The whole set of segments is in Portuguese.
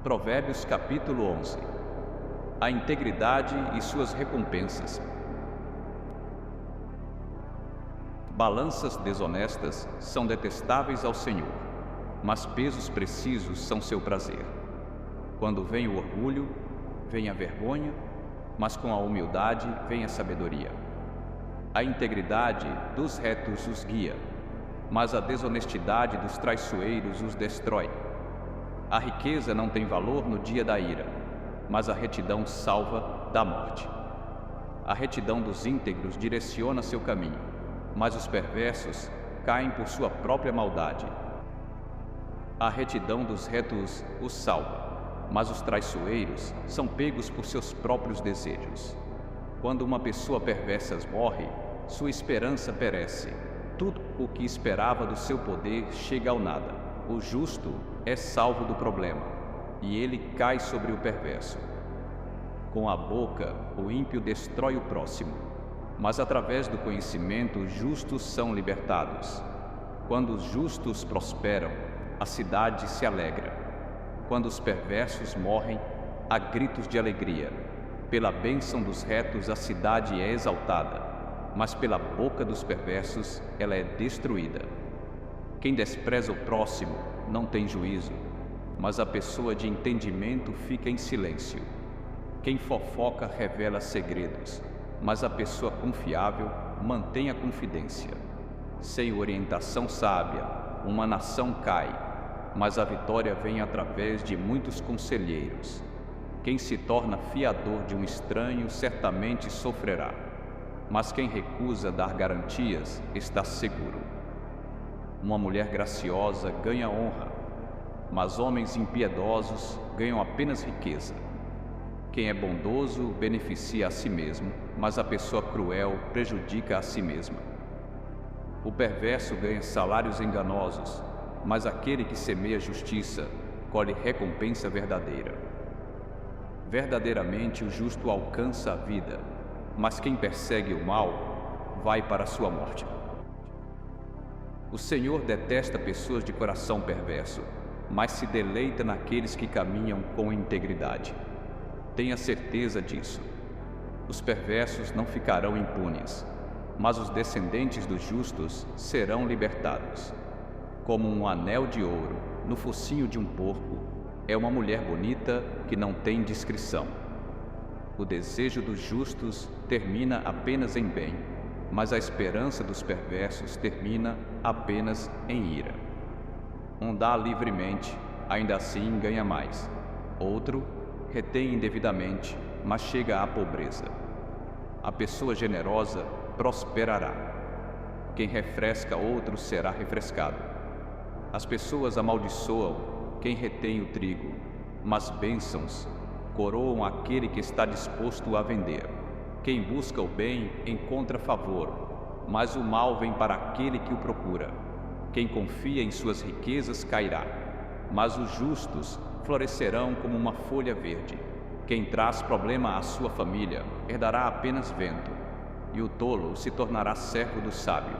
Provérbios capítulo 11. A integridade e suas recompensas. Balanças desonestas são detestáveis ao Senhor, mas pesos precisos são seu prazer. Quando vem o orgulho, vem a vergonha, mas com a humildade vem a sabedoria. A integridade dos retos os guia, mas a desonestidade dos traiçoeiros os destrói. A riqueza não tem valor no dia da ira, mas a retidão salva da morte. A retidão dos íntegros direciona seu caminho, mas os perversos caem por sua própria maldade. A retidão dos retos os salva, mas os traiçoeiros são pegos por seus próprios desejos. Quando uma pessoa perversa morre, sua esperança perece. Tudo o que esperava do seu poder chega ao nada. O justo é salvo do problema, e ele cai sobre o perverso. Com a boca, o ímpio destrói o próximo, mas através do conhecimento os justos são libertados. Quando os justos prosperam, a cidade se alegra. Quando os perversos morrem, há gritos de alegria. Pela bênção dos retos a cidade é exaltada, mas pela boca dos perversos ela é destruída. Quem despreza o próximo não tem juízo, mas a pessoa de entendimento fica em silêncio. Quem fofoca revela segredos, mas a pessoa confiável mantém a confidência. Sem orientação sábia, uma nação cai, mas a vitória vem através de muitos conselheiros. Quem se torna fiador de um estranho certamente sofrerá, mas quem recusa dar garantias está seguro. Uma mulher graciosa ganha honra, mas homens impiedosos ganham apenas riqueza. Quem é bondoso beneficia a si mesmo, mas a pessoa cruel prejudica a si mesma. O perverso ganha salários enganosos, mas aquele que semeia justiça colhe recompensa verdadeira. Verdadeiramente o justo alcança a vida, mas quem persegue o mal vai para a sua morte. O Senhor detesta pessoas de coração perverso, mas se deleita naqueles que caminham com integridade. Tenha certeza disso. Os perversos não ficarão impunes, mas os descendentes dos justos serão libertados. Como um anel de ouro no focinho de um porco, é uma mulher bonita que não tem discrição. O desejo dos justos termina apenas em bem, mas a esperança dos perversos termina apenas em ira. Um dá livremente, ainda assim ganha mais. Outro retém indevidamente, mas chega à pobreza. A pessoa generosa prosperará. Quem refresca outro será refrescado. As pessoas amaldiçoam quem retém o trigo, mas bênçãos coroam aquele que está disposto a vender. Quem busca o bem encontra favor, mas o mal vem para aquele que o procura. Quem confia em suas riquezas cairá, mas os justos florescerão como uma folha verde. Quem traz problema à sua família herdará apenas vento, e o tolo se tornará servo do sábio.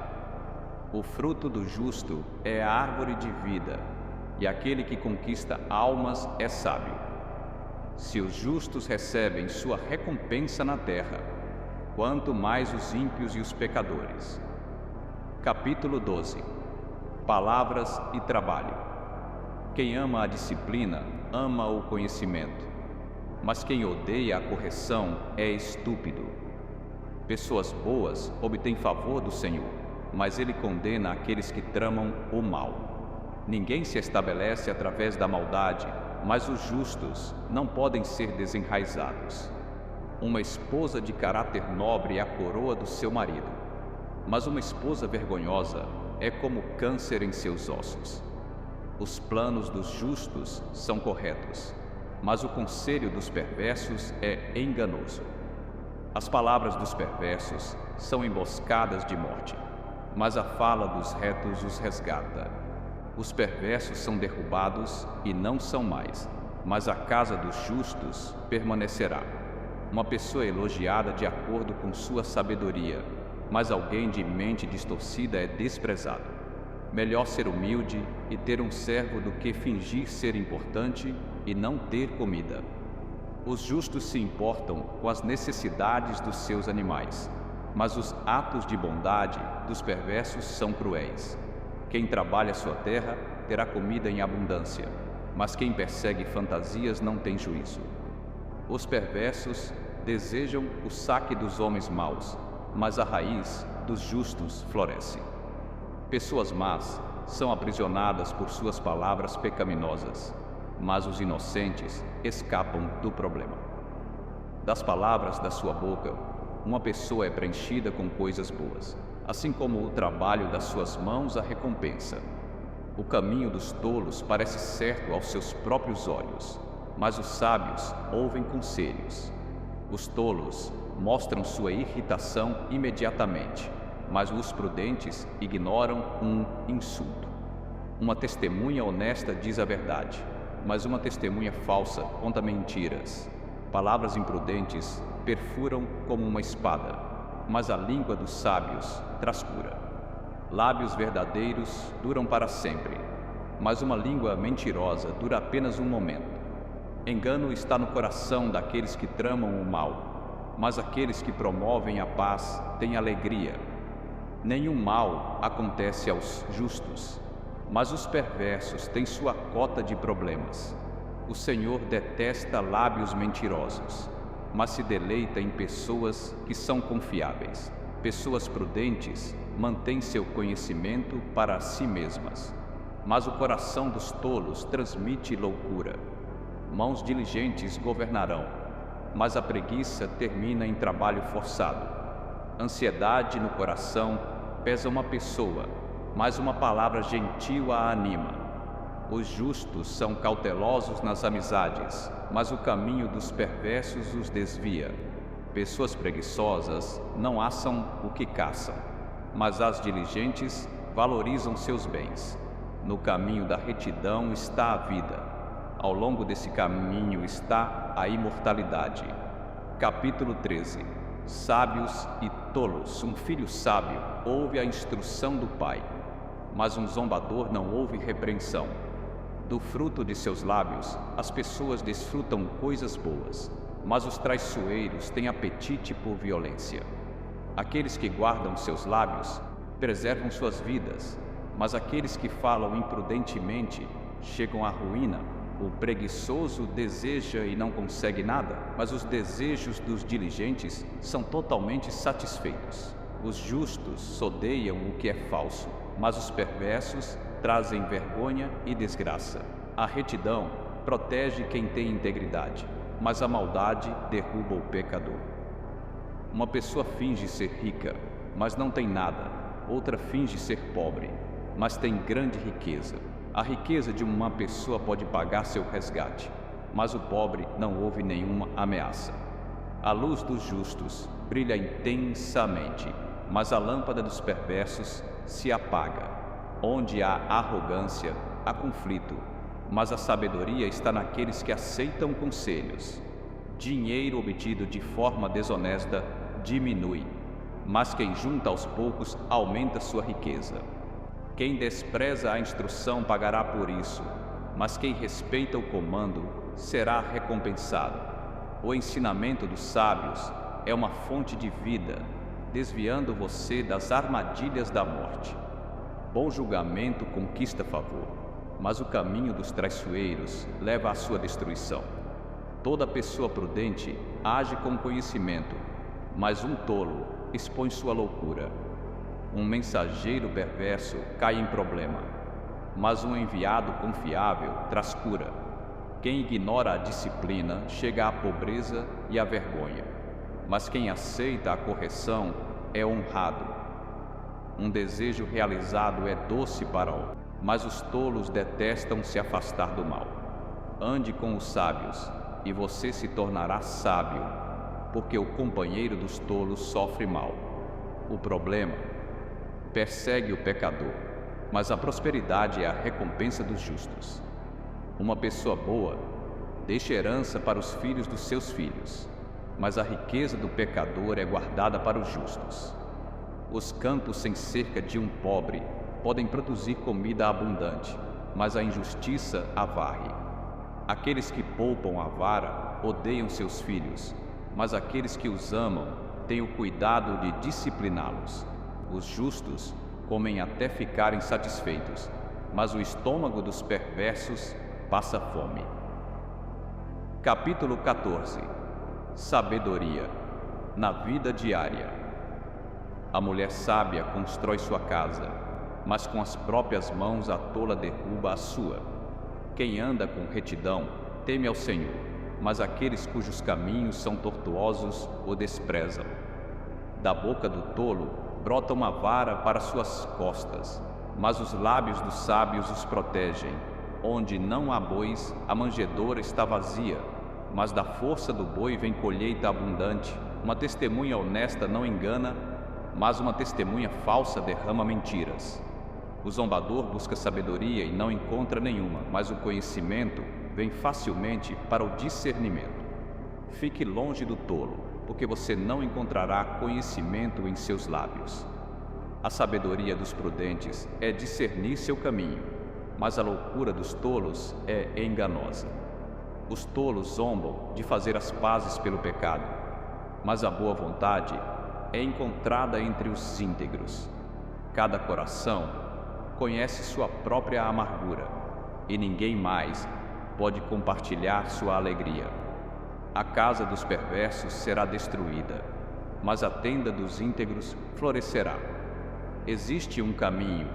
O fruto do justo é a árvore de vida, e aquele que conquista almas é sábio. Se os justos recebem sua recompensa na terra, quanto mais os ímpios e os pecadores. Capítulo 12. Palavras e trabalho. Quem ama a disciplina, ama o conhecimento, mas quem odeia a correção é estúpido. Pessoas boas obtêm favor do Senhor, mas Ele condena aqueles que tramam o mal. Ninguém se estabelece através da maldade, mas os justos não podem ser desenraizados. Uma esposa de caráter nobre é a coroa do seu marido, mas uma esposa vergonhosa é como câncer em seus ossos. Os planos dos justos são corretos, mas o conselho dos perversos é enganoso. As palavras dos perversos são emboscadas de morte, mas a fala dos retos os resgata. Os perversos são derrubados e não são mais, mas a casa dos justos permanecerá. Uma pessoa elogiada de acordo com sua sabedoria, mas alguém de mente distorcida é desprezado. Melhor ser humilde e ter um servo do que fingir ser importante e não ter comida. Os justos se importam com as necessidades dos seus animais, mas os atos de bondade dos perversos são cruéis. Quem trabalha sua terra terá comida em abundância, mas quem persegue fantasias não tem juízo. Os perversos desejam o saque dos homens maus, mas a raiz dos justos floresce. Pessoas más são aprisionadas por suas palavras pecaminosas, mas os inocentes escapam do problema. Das palavras da sua boca, uma pessoa é preenchida com coisas boas, assim como o trabalho das suas mãos a recompensa. O caminho dos tolos parece certo aos seus próprios olhos, mas os sábios ouvem conselhos. Os tolos mostram sua irritação imediatamente, mas os prudentes ignoram um insulto. Uma testemunha honesta diz a verdade, mas uma testemunha falsa conta mentiras. Palavras imprudentes perfuram como uma espada, mas a língua dos sábios traz cura. Lábios verdadeiros duram para sempre, mas uma língua mentirosa dura apenas um momento. Engano está no coração daqueles que tramam o mal, mas aqueles que promovem a paz têm alegria. Nenhum mal acontece aos justos, mas os perversos têm sua cota de problemas. O Senhor detesta lábios mentirosos, mas se deleita em pessoas que são confiáveis. Pessoas prudentes mantêm seu conhecimento para si mesmas, mas o coração dos tolos transmite loucura. Mãos diligentes governarão, mas a preguiça termina em trabalho forçado. Ansiedade no coração pesa uma pessoa, mas uma palavra gentil a anima. Os justos são cautelosos nas amizades, mas o caminho dos perversos os desvia. Pessoas preguiçosas não assam o que caçam, mas as diligentes valorizam seus bens. No caminho da retidão está a vida. Ao longo desse caminho está a imortalidade. Capítulo 13. Sábios e tolos. Um filho sábio ouve a instrução do pai, mas um zombador não ouve repreensão. Do fruto de seus lábios, as pessoas desfrutam coisas boas, mas os traiçoeiros têm apetite por violência. Aqueles que guardam seus lábios preservam suas vidas, mas aqueles que falam imprudentemente chegam à ruína. O preguiçoso deseja e não consegue nada, mas os desejos dos diligentes são totalmente satisfeitos. Os justos odeiam o que é falso, mas os perversos trazem vergonha e desgraça. A retidão protege quem tem integridade, mas a maldade derruba o pecador. Uma pessoa finge ser rica, mas não tem nada. Outra finge ser pobre, mas tem grande riqueza. A riqueza de uma pessoa pode pagar seu resgate, mas o pobre não ouve nenhuma ameaça. A luz dos justos brilha intensamente, mas a lâmpada dos perversos se apaga. Onde há arrogância, há conflito, mas a sabedoria está naqueles que aceitam conselhos. Dinheiro obtido de forma desonesta diminui, mas quem junta aos poucos aumenta sua riqueza. Quem despreza a instrução pagará por isso, mas quem respeita o comando será recompensado. O ensinamento dos sábios é uma fonte de vida, desviando você das armadilhas da morte. Bom julgamento conquista favor, mas o caminho dos traiçoeiros leva à sua destruição. Toda pessoa prudente age com conhecimento, mas um tolo expõe sua loucura. Um mensageiro perverso cai em problema, mas um enviado confiável traz cura. Quem ignora a disciplina chega à pobreza e à vergonha, mas quem aceita a correção é honrado. Um desejo realizado é doce para o, mas os tolos detestam se afastar do mal. Ande com os sábios, e você se tornará sábio, porque o companheiro dos tolos sofre mal. O problema persegue o pecador, mas a prosperidade é a recompensa dos justos. Uma pessoa boa deixa herança para os filhos dos seus filhos, mas a riqueza do pecador é guardada para os justos. Os campos sem cerca de um pobre podem produzir comida abundante, mas a injustiça a varre. Aqueles que poupam a vara odeiam seus filhos, mas aqueles que os amam têm o cuidado de discipliná-los. Os justos comem até ficarem satisfeitos, mas o estômago dos perversos passa fome. Capítulo 14. Sabedoria na vida diária. A mulher sábia constrói sua casa, mas com as próprias mãos a tola derruba a sua. Quem anda com retidão teme ao Senhor, mas aqueles cujos caminhos são tortuosos o desprezam. Da boca do tolo brota uma vara para suas costas, mas os lábios dos sábios os protegem. Onde não há bois, a manjedoura está vazia, mas da força do boi vem colheita abundante. Uma testemunha honesta não engana, mas uma testemunha falsa derrama mentiras. O zombador busca sabedoria e não encontra nenhuma, mas o conhecimento vem facilmente para o discernimento. Fique longe do tolo, porque você não encontrará conhecimento em seus lábios. A sabedoria dos prudentes é discernir seu caminho, mas a loucura dos tolos é enganosa. Os tolos zombam de fazer as pazes pelo pecado, mas a boa vontade é encontrada entre os íntegros. Cada coração conhece sua própria amargura, e ninguém mais pode compartilhar sua alegria. A casa dos perversos será destruída, mas a tenda dos íntegros florescerá. Existe um caminho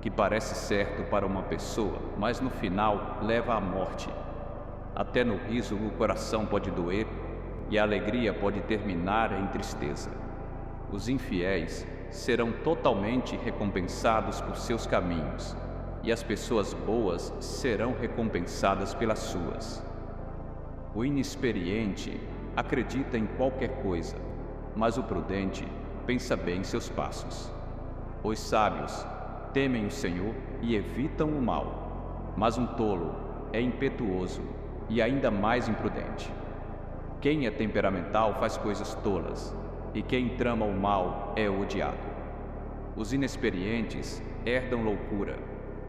que parece certo para uma pessoa, mas no final leva à morte. Até no riso o coração pode doer e a alegria pode terminar em tristeza. Os infiéis serão totalmente recompensados por seus caminhos, e as pessoas boas serão recompensadas pelas suas. O inexperiente acredita em qualquer coisa, mas o prudente pensa bem seus passos. Os sábios temem o Senhor e evitam o mal, mas um tolo é impetuoso e ainda mais imprudente. Quem é temperamental faz coisas tolas, e quem trama o mal é odiado. Os inexperientes herdam loucura,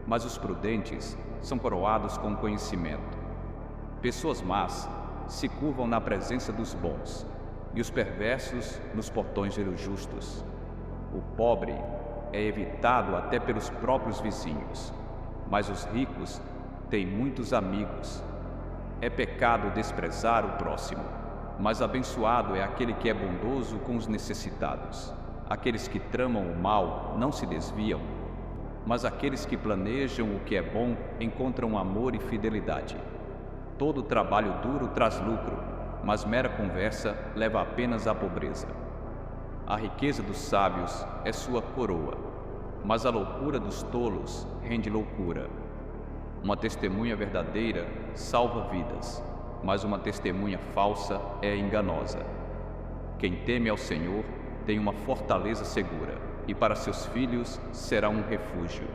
mas os prudentes são coroados com conhecimento. Pessoas más se curvam na presença dos bons, e os perversos nos portões dos justos. O pobre é evitado até pelos próprios vizinhos, mas os ricos têm muitos amigos. É pecado desprezar o próximo, mas abençoado é aquele que é bondoso com os necessitados. Aqueles que tramam o mal não se desviam, mas aqueles que planejam o que é bom encontram amor e fidelidade. Todo trabalho duro traz lucro, mas mera conversa leva apenas à pobreza. A riqueza dos sábios é sua coroa, mas a loucura dos tolos rende loucura. Uma testemunha verdadeira salva vidas, mas uma testemunha falsa é enganosa. Quem teme ao Senhor tem uma fortaleza segura, e para seus filhos será um refúgio.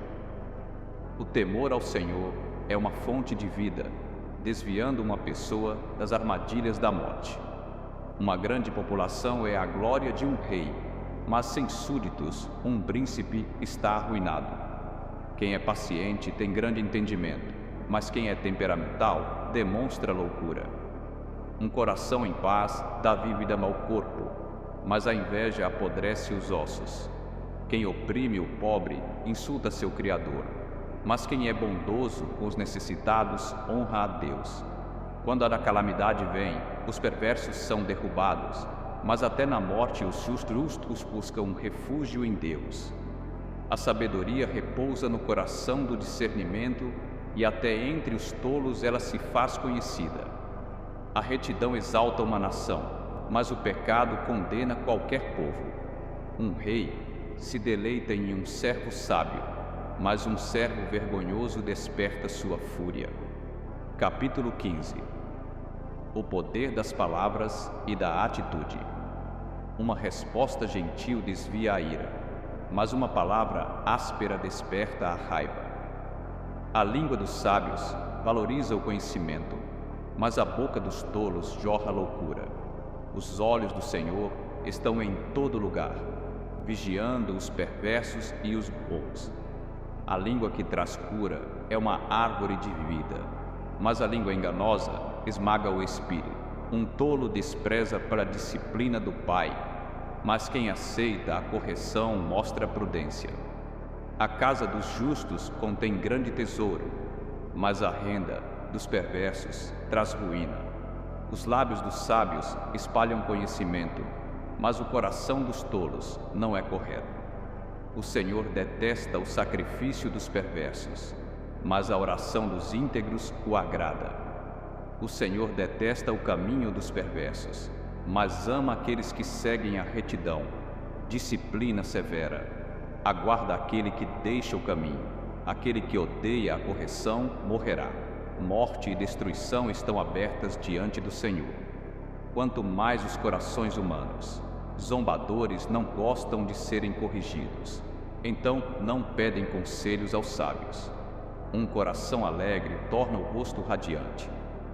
O temor ao Senhor é uma fonte de vida, desviando uma pessoa das armadilhas da morte. Uma grande população é a glória de um rei, mas sem súditos um príncipe está arruinado. Quem é paciente tem grande entendimento, mas quem é temperamental demonstra loucura. Um coração em paz dá vida ao corpo, mas a inveja apodrece os ossos. Quem oprime o pobre insulta seu Criador, mas quem é bondoso com os necessitados honra a Deus. Quando a calamidade vem, os perversos são derrubados, mas até na morte os justos buscam refúgio em Deus. A sabedoria repousa no coração do discernimento, e até entre os tolos ela se faz conhecida. A retidão exalta uma nação, mas o pecado condena qualquer povo. Um rei se deleita em um servo sábio, mas um servo vergonhoso desperta sua fúria. Capítulo 15. O poder das palavras e da atitude. Uma resposta gentil desvia a ira, mas uma palavra áspera desperta a raiva. A língua dos sábios valoriza o conhecimento, mas a boca dos tolos jorra loucura. Os olhos do Senhor estão em todo lugar, vigiando os perversos e os bons. A língua que traz cura é uma árvore de vida, mas a língua enganosa esmaga o espírito. Um tolo despreza para a disciplina do pai, mas quem aceita a correção mostra prudência. A casa dos justos contém grande tesouro, mas a renda dos perversos traz ruína. Os lábios dos sábios espalham conhecimento, mas o coração dos tolos não é correto. O Senhor detesta o sacrifício dos perversos, mas a oração dos íntegros o agrada. O Senhor detesta o caminho dos perversos, mas ama aqueles que seguem a retidão. Disciplina severa aguarda aquele que deixa o caminho. Aquele que odeia a correção morrerá. Morte e destruição estão abertas diante do Senhor. Quanto mais os corações humanos, zombadores não gostam de serem corrigidos, então não pedem conselhos aos sábios. Um coração alegre torna o rosto radiante,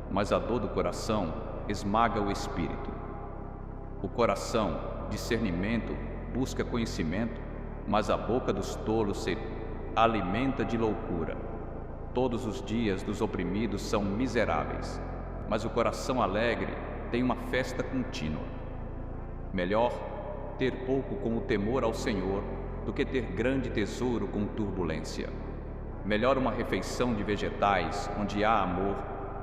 mas a dor do coração esmaga o espírito. O coração, discernimento, busca conhecimento, mas a boca dos tolos se alimenta de loucura. Todos os dias dos oprimidos são miseráveis, mas o coração alegre tem uma festa contínua. Melhor ter pouco com o temor ao Senhor do que ter grande tesouro com turbulência. Melhor uma refeição de vegetais onde há amor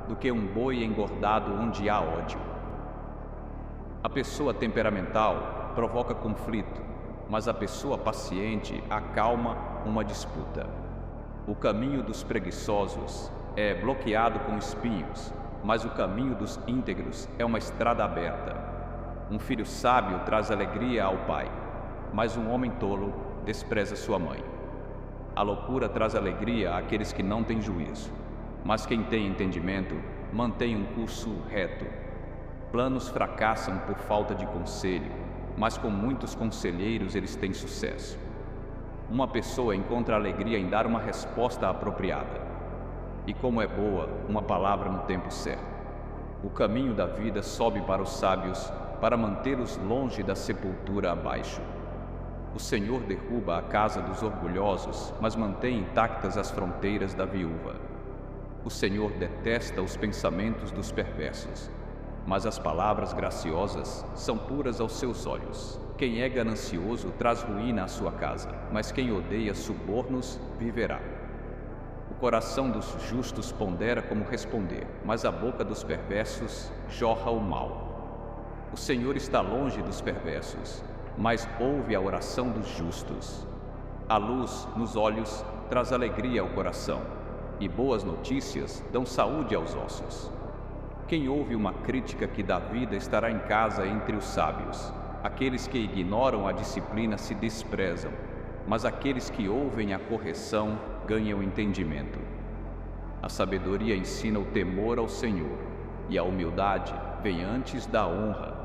do que um boi engordado onde há ódio. A pessoa temperamental provoca conflito, mas a pessoa paciente acalma uma disputa. O caminho dos preguiçosos é bloqueado com espinhos, mas o caminho dos íntegros é uma estrada aberta. Um filho sábio traz alegria ao pai, mas um homem tolo despreza sua mãe. A loucura traz alegria àqueles que não têm juízo, mas quem tem entendimento mantém um curso reto. Planos fracassam por falta de conselho, mas com muitos conselheiros eles têm sucesso. Uma pessoa encontra alegria em dar uma resposta apropriada. E como é boa uma palavra no tempo certo. O caminho da vida sobe para os sábios, para mantê-los longe da sepultura abaixo. O Senhor derruba a casa dos orgulhosos, mas mantém intactas as fronteiras da viúva. O Senhor detesta os pensamentos dos perversos, mas as palavras graciosas são puras aos seus olhos. Quem é ganancioso traz ruína à sua casa, mas quem odeia subornos viverá. O coração dos justos pondera como responder, mas a boca dos perversos jorra o mal. O Senhor está longe dos perversos, mas ouve a oração dos justos. A luz nos olhos traz alegria ao coração, e boas notícias dão saúde aos ossos. Quem ouve uma crítica que dá vida estará em casa entre os sábios. Aqueles que ignoram a disciplina se desprezam, mas aqueles que ouvem a correção ganham entendimento. A sabedoria ensina o temor ao Senhor, e a humildade vem antes da honra.